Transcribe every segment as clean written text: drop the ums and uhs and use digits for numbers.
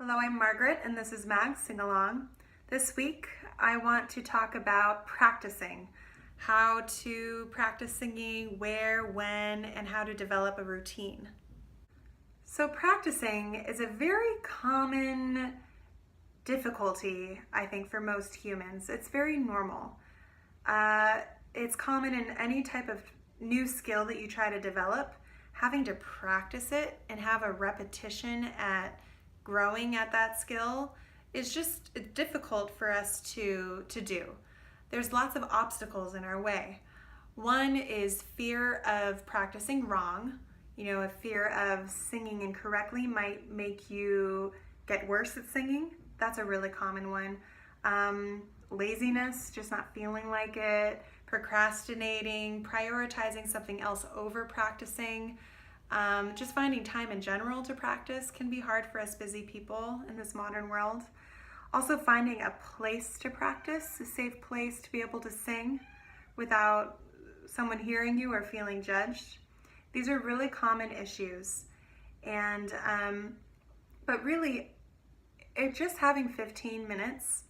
Hello, I'm Margaret, and this is Mag Sing Along. This week, I want to talk about practicing, how to practice singing, where, when, and how to develop a routine. So practicing is a very common difficulty, I think, for most humans. It's very normal. It's common in any type of new skill that you try to develop. Having to practice it and have a repetition at growing at that skill is just difficult for us to do. There's lots of obstacles in our way. One is fear of practicing wrong. A fear of singing incorrectly might make you get worse at singing. That's a really common one. Laziness, just not feeling like it, procrastinating, prioritizing something else over practicing. Just finding time in general to practice can be hard for us busy people in this modern world. Also finding a place to practice, a safe place to be able to sing without someone hearing you or feeling judged. These are really common issues. And, but really, just having 15 minutes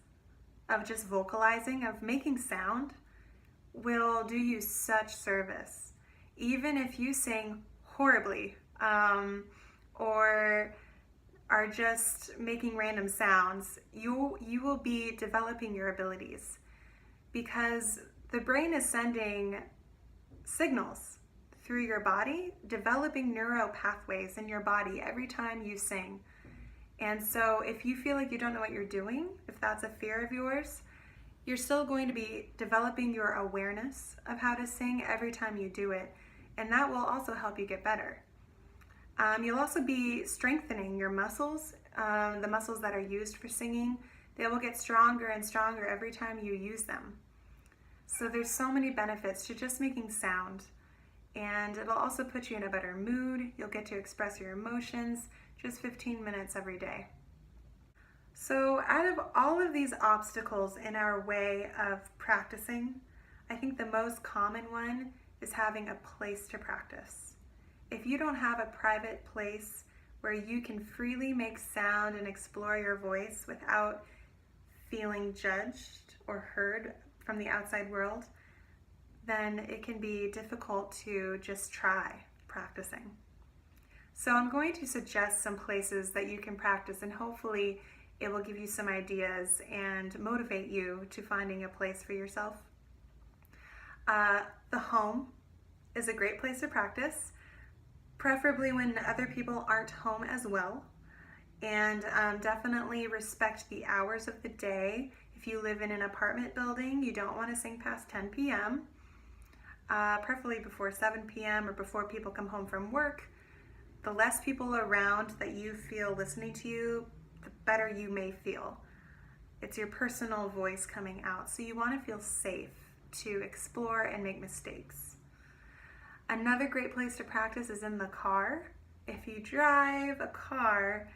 of just vocalizing, of making sound, will do you such service. Even if you sing horribly or are just making random sounds, you will be developing your abilities, because the brain is sending signals through your body, developing neural pathways in your body every time you sing. And so if you feel like you don't know what you're doing, if that's a fear of yours, you're still going to be developing your awareness of how to sing every time you do it. And that will also help you get better. You'll also be strengthening your muscles, the muscles that are used for singing. They will get stronger and stronger every time you use them. So there's so many benefits to just making sound. And it'll also put you in a better mood. You'll get to express your emotions, just 15 minutes every day. So out of all of these obstacles in our way of practicing, I think the most common one is having a place to practice. If you don't have a private place where you can freely make sound and explore your voice without feeling judged or heard from the outside world, then it can be difficult to just try practicing. So I'm going to suggest some places that you can practice, and hopefully it will give you some ideas and motivate you to finding a place for yourself. The home is a great place to practice, preferably when other people aren't home as well. And definitely respect the hours of the day. If you live in an apartment building, you don't want to sing past 10 p.m., preferably before 7 p.m. or before people come home from work. The less people around that you feel listening to you, the better you may feel. It's your personal voice coming out, so you want to feel safe to explore and make mistakes. Another great place to practice is in the car. If you drive a car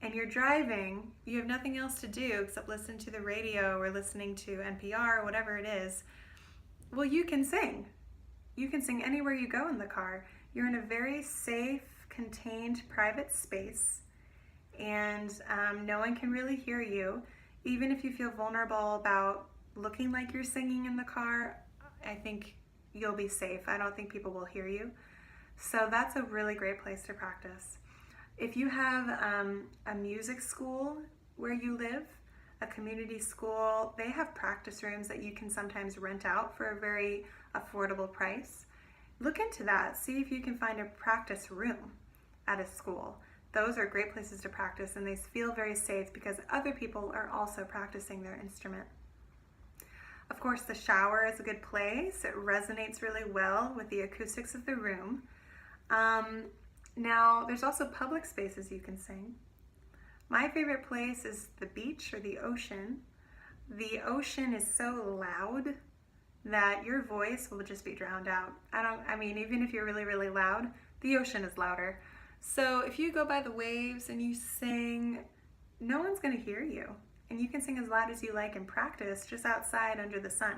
and you're driving, you have nothing else to do except listen to the radio or listening to NPR or whatever it is, well, you can sing. You can sing anywhere you go in the car. You're in a very safe, contained, private space, and no one can really hear you. Even if you feel vulnerable about looking like you're singing in the car, I think you'll be safe. I don't think people will hear you. So that's a really great place to practice. If you have a music school where you live, a community school, they have practice rooms that you can sometimes rent out for a very affordable price. Look into that. See if you can find a practice room at a school. Those are great places to practice, and they feel very safe because other people are also practicing their instrument. Of course, the shower is a good place. It resonates really well with the acoustics of the room. Now, there's also public spaces you can sing. My favorite place is the beach or the ocean. The ocean is so loud that your voice will just be drowned out. Even if you're really, really loud, the ocean is louder. So if you go by the waves and you sing, no one's going to hear you. And you can sing as loud as you like and practice just outside under the sun.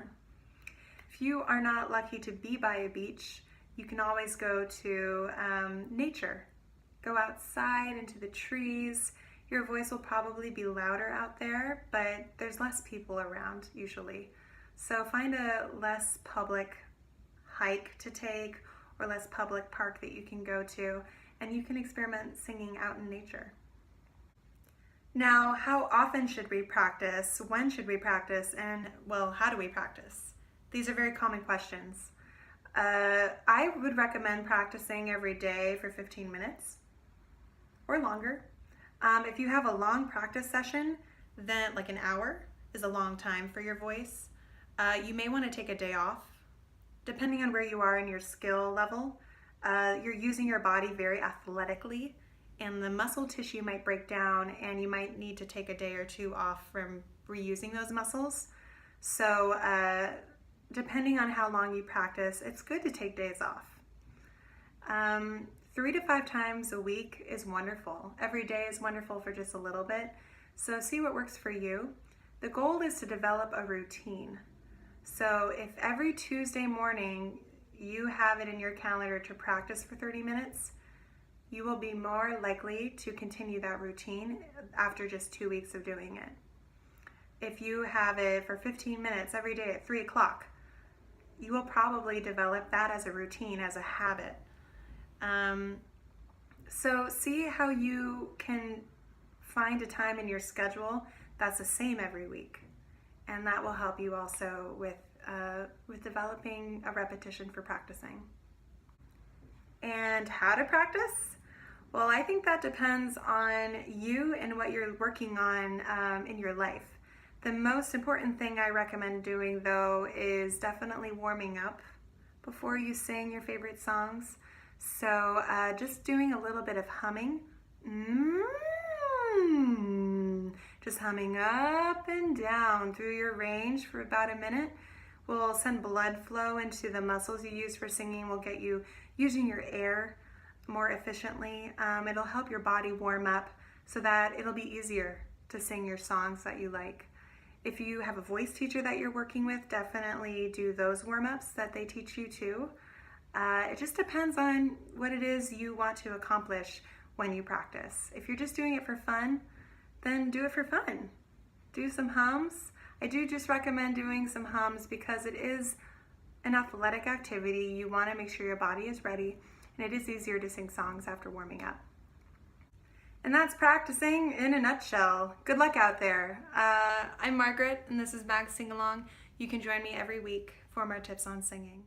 If you are not lucky to be by a beach, you can always go to nature. Go outside into the trees. your voice will probably be louder out there, but there's less people around usually. So find a less public hike to take or less public park that you can go to, and you can experiment singing out in nature. Now, how often should we practice? When should we practice? And, well, how do we practice? These are very common questions. I would recommend practicing every day for 15 minutes or longer. If you have a long practice session, then like an hour is a long time for your voice. You may want to take a day off. Depending on where you are in your skill level, you're using your body very athletically, and the muscle tissue might break down, and you might need to take a day or two off from reusing those muscles. So depending on how long you practice, it's good to take days off. 3 to 5 times a week is wonderful. Every day is wonderful for just a little bit. So see what works for you. The goal is to develop a routine. So if every Tuesday morning you have it in your calendar to practice for 30 minutes, you will be more likely to continue that routine after just 2 weeks of doing it. If you have it for 15 minutes every day at 3 o'clock, you will probably develop that as a routine, as a habit. So see how you can find a time in your schedule that's the same every week. And that will help you also with developing a repetition for practicing. And how to practice? Well, I think that depends on you and what you're working on in your life. The most important thing I recommend doing, though, is definitely warming up before you sing your favorite songs. So just doing a little bit of humming. Just humming up and down through your range for about a minute will send blood flow into the muscles you use for singing, will get you using your air more efficiently. It'll help your body warm up so that it'll be easier to sing your songs that you like. If you have a voice teacher that you're working with, definitely do those warm-ups that they teach you too. It just depends on what it is you want to accomplish when you practice. If you're just doing it for fun, then do it for fun. Do some hums. I do just recommend doing some hums because it is an athletic activity. You want to make sure your body is ready, and it is easier to sing songs after warming up. And that's practicing in a nutshell. Good luck out there. I'm Margaret, and this is Mag Sing Along. You can join me every week for more tips on singing.